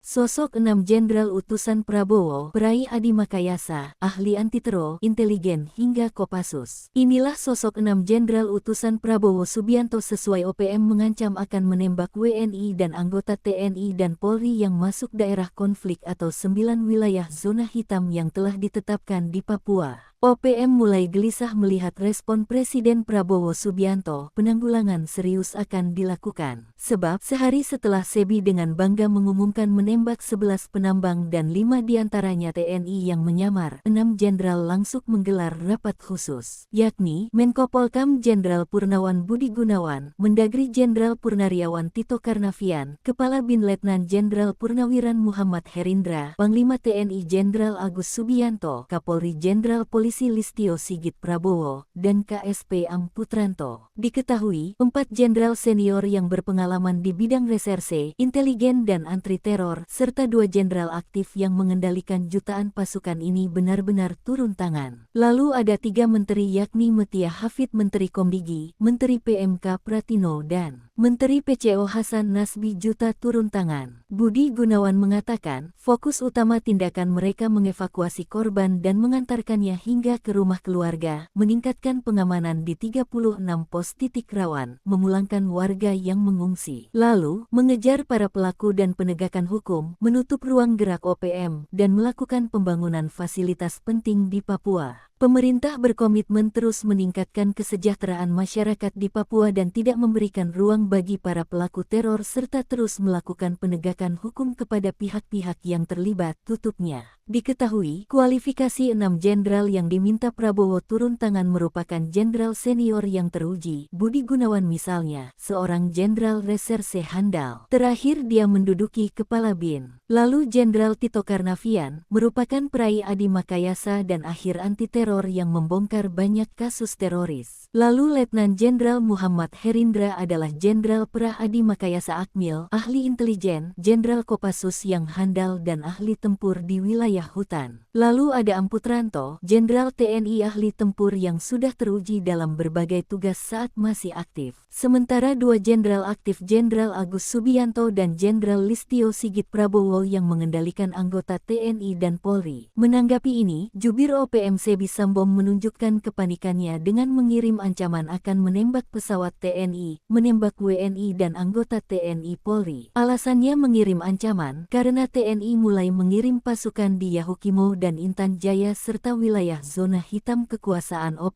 Sosok 6 Jenderal Utusan Prabowo, Prai Adi Makayasa, ahli antiteror, intelijen hingga Kopassus. Inilah sosok 6 Jenderal Utusan Prabowo Subianto sesuai OPM mengancam akan menembak WNI dan anggota TNI dan Polri yang masuk daerah konflik atau 9 wilayah zona hitam yang telah ditetapkan di Papua. OPM mulai gelisah melihat respon Presiden Prabowo Subianto, penanggulangan serius akan dilakukan. Sebab sehari setelah SEBI dengan bangga mengumumkan menembak 11 penambang dan 5 diantaranya TNI yang menyamar, 6 jenderal langsung menggelar rapat khusus, yakni Menko Polkam Jenderal Purnawan Budi Gunawan, Mendagri Jenderal Purnariawan Tito Karnavian, Kepala Bin Letnan Jenderal Purnawiran Muhammad Herindra, Panglima TNI Jenderal Agus Subianto, Kapolri Jenderal Polisi Listio Sigit Prabowo, dan KSP Am Putranto. Diketahui, 4 jenderal senior yang berpengalaman di bidang reserse, intelijen dan anti-teror, serta 2 jenderal aktif yang mengendalikan jutaan pasukan ini benar-benar turun tangan. Lalu ada 3 menteri yakni Mutia Hafid Menteri Komdigi, Menteri PMK Pratino dan Menteri PCO Hasan Nasbi Juta turun tangan. Budi Gunawan mengatakan, fokus utama tindakan mereka mengevakuasi korban dan mengantarkannya hingga ke rumah keluarga, meningkatkan pengamanan di 36 pos titik rawan, memulangkan warga yang mengungsi. Lalu, mengejar para pelaku dan penegakan hukum, menutup ruang gerak OPM, dan melakukan pembangunan fasilitas penting di Papua. Pemerintah berkomitmen terus meningkatkan kesejahteraan masyarakat di Papua dan tidak memberikan ruang bagi para pelaku teror serta terus melakukan penegakan hukum kepada pihak-pihak yang terlibat, tutupnya. Diketahui, kualifikasi 6 jenderal yang diminta Prabowo turun tangan merupakan jenderal senior yang teruji. Budi Gunawan misalnya, seorang jenderal reserse handal. Terakhir dia menduduki Kepala BIN. Lalu Jenderal Tito Karnavian, merupakan Prai Adi Makayasa dan akhir anti-teror yang membongkar banyak kasus teroris. Lalu Letnan Jenderal Muhammad Herindra adalah Jenderal Pra Adi Makayasa Akmil, ahli intelijen, Jenderal Kopassus yang handal dan ahli tempur di wilayah hutan. Lalu ada Am Putranto, Jenderal TNI ahli tempur yang sudah teruji dalam berbagai tugas saat masih aktif. Sementara 2 jenderal aktif Jenderal Agus Subianto dan Jenderal Listio Sigit Prabowo yang mengendalikan anggota TNI dan Polri. Menanggapi ini, Jubir OPM SEBI Sambom menunjukkan kepanikannya dengan mengirim ancaman akan menembak pesawat TNI, menembak WNI dan anggota TNI Polri. Alasannya mengirim ancaman karena TNI mulai mengirim pasukan di Yahukimo dan Intan Jaya serta wilayah zona hitam kekuasaan OPM.